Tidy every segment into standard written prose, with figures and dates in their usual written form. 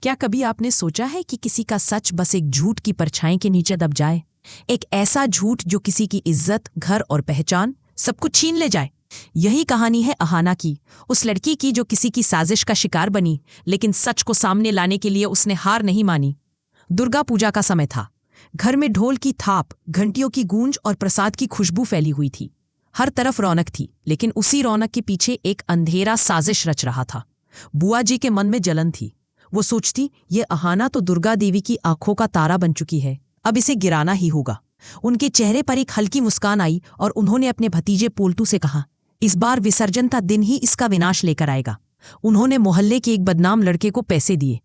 क्या कभी आपने सोचा है कि किसी का सच बस एक झूठ की परछाई के नीचे दब जाए? एक ऐसा झूठ जो किसी की इज्जत, घर और पहचान सब कुछ छीन ले जाए। यही कहानी है अहाना की, उस लड़की की जो किसी की साजिश का शिकार बनी, लेकिन सच को सामने लाने के लिए उसने हार नहीं मानी। दुर्गा पूजा का समय था। घर में ढोल की थाप, घंटियों की गूंज और प्रसाद की खुशबू फैली हुई थी। हर तरफ रौनक थी, लेकिन उसी रौनक के पीछे एक अंधेरा साजिश रच रहा था। बुआ जी के मन में जलन थी। वो सोचती, ये अहाना तो दुर्गा देवी की आंखों का तारा बन चुकी है, अब इसे गिराना ही होगा। उनके चेहरे पर एक हल्की मुस्कान आई और उन्होंने अपने भतीजे पोल्टू से कहा, इस बार विसर्जन का दिन ही इसका विनाश लेकर आएगा। उन्होंने मोहल्ले के एक बदनाम लड़के को पैसे दिए।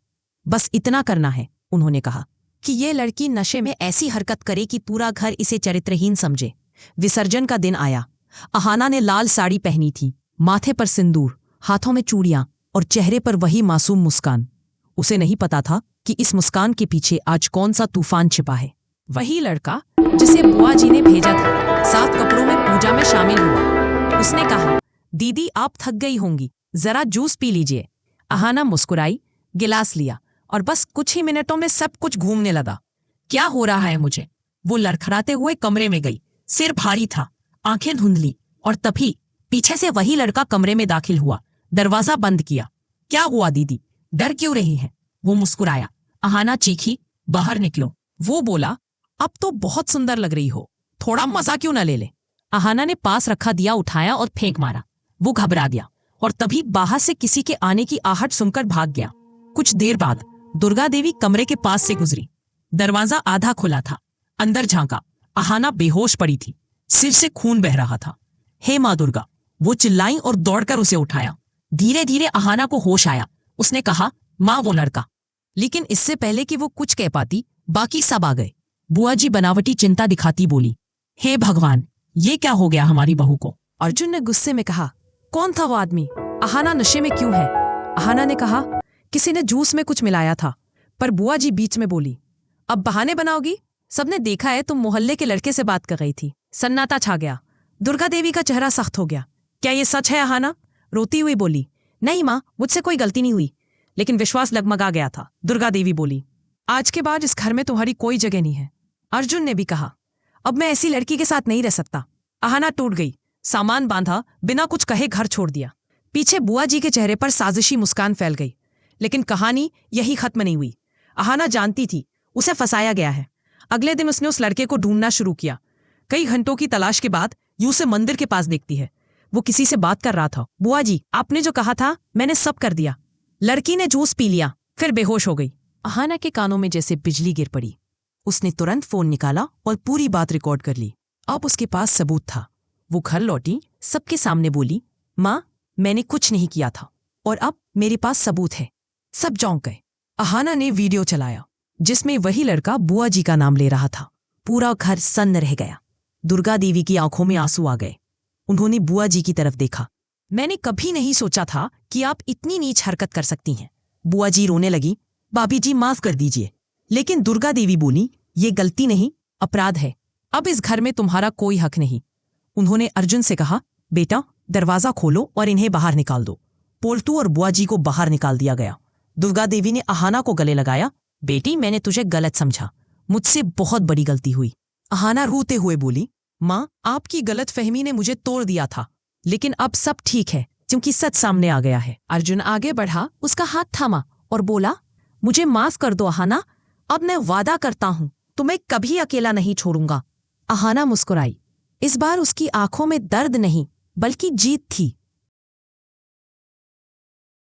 बस इतना करना है, उन्होंने कहा, कि ये लड़की नशे में ऐसी हरकत करे कि पूरा घर इसे चरित्रहीन समझे। विसर्जन का दिन आया। अहाना ने लाल साड़ी पहनी थी, माथे पर सिंदूर, हाथों में चूड़ियां और चेहरे पर वही मासूम मुस्कान। उसे नहीं पता था कि इस मुस्कान के पीछे आज कौन सा तूफान छिपा है। वही लड़का जिसे बुआ जी ने भेजा था, साफ कपड़ों में पूजा में शामिल हुआ। उसने कहा, दीदी आप थक गई होंगी, जरा जूस पी लीजिए। अहाना मुस्कुराई, गिलास लिया और बस कुछ ही मिनटों में सब कुछ घूमने लगा। क्या हो रहा है मुझे? वो लड़खड़ाते हुए कमरे में गई। सिर भारी था, आंखें धुंधली, और तभी पीछे से वही लड़का कमरे में दाखिल हुआ। दरवाजा बंद किया। क्या हुआ दीदी, डर क्यों रही है? वो मुस्कुराया। अहाना चीखी, बाहर निकलो। वो बोला, अब तो बहुत सुंदर लग रही हो, थोड़ा मजा क्यों न ले ले? अहाना ने पास रखा दिया उठाया और फेंक मारा। वो घबरा गया और तभी बाहर से किसी के आने की आहट सुनकर भाग गया। कुछ देर बाद दुर्गा देवी कमरे के पास से गुजरी। दरवाजा आधा खुला था। अंदर झांका। अहाना बेहोश पड़ी थी, सिर से खून बह रहा था। हे माँ दुर्गा, वो चिल्लाई और दौड़कर उसे उठाया। धीरे धीरे अहाना को होश आया। उसने कहा, माँ वो लड़का। लेकिन इससे पहले कि वो कुछ कह पाती, बाकी सब आ गए। बुआ जी बनावटी चिंता दिखाती बोली, हे भगवान, ये क्या हो गया हमारी बहू को? अर्जुन ने गुस्से में कहा, कौन था वो आदमी? अहाना नशे में क्यों है? अहाना ने कहा, किसी ने जूस में कुछ मिलाया था। पर बुआ जी बीच में बोली, अब बहाने बनाओगी? सबने देखा है तुम मोहल्ले के लड़के से बात कर रही थी। सन्नाटा छा गया। दुर्गा देवी का चेहरा सख्त हो गया। क्या ये सच है? अहाना रोती हुई बोली, नहीं माँ, मुझसे कोई गलती नहीं हुई, लेकिन विश्वास लगमगा गया था। दुर्गा देवी बोली, आज के बाद इस घर में तुम्हारी कोई जगह नहीं है। अर्जुन ने भी कहा, अब मैं ऐसी लड़की के साथ नहीं रह सकता। अहाना टूट गई, सामान बांधा, बिना कुछ कहे घर छोड़ दिया। पीछे बुआ जी के चेहरे पर साजिशी मुस्कान फैल गई। लेकिन कहानी यही खत्म नहीं हुई। अहाना जानती थी उसे फंसाया गया है। अगले दिन उसने उस लड़के को ढूंढना शुरू किया। कई घंटों की तलाश के बाद यूं से मंदिर के पास देखती है। वो किसी से बात कर रहा था। बुआ जी, आपने जो कहा था मैंने सब कर दिया। लड़की ने जूस पी लिया, फिर बेहोश हो गई। अहाना के कानों में जैसे बिजली गिर पड़ी। उसने तुरंत फोन निकाला और पूरी बात रिकॉर्ड कर ली। अब उसके पास सबूत था। वो घर लौटी, सबके सामने बोली, माँ, मैंने कुछ नहीं किया था और अब मेरे पास सबूत है। सब चौंक गए। अहाना ने वीडियो चलाया जिसमें वही लड़का बुआ जी का नाम ले रहा था। पूरा घर सन्न रह गया। दुर्गा देवी की आंखों में आंसू आ गए। उन्होंने बुआ जी की तरफ देखा। मैंने कभी नहीं सोचा था कि आप इतनी नीच हरकत कर सकती हैं। बुआ जी रोने लगी, भाभी जी माफ कर दीजिए। लेकिन दुर्गा देवी बोली, ये गलती नहीं, अपराध है। अब इस घर में तुम्हारा कोई हक नहीं। उन्होंने अर्जुन से कहा, बेटा दरवाजा खोलो और इन्हें बाहर निकाल दो। पोल्टू और बुआ जी को बाहर निकाल दिया गया। दुर्गा देवी ने अहाना को गले लगाया, बेटी मैंने तुझे गलत समझा, मुझसे बहुत बड़ी गलती हुई। अहाना रोते हुए बोली, माँ, आपकी गलत फहमी ने मुझे तोड़ दिया था, लेकिन अब सब ठीक है क्योंकि सच सामने आ गया है। अर्जुन आगे बढ़ा, उसका हाथ थामा और बोला, मुझे माफ कर दो अहाना, अब मैं वादा करता हूं तुम्हें कभी अकेला नहीं छोड़ूंगा। अहाना मुस्कुराई। इस बार उसकी आंखों में दर्द नहीं बल्कि जीत थी।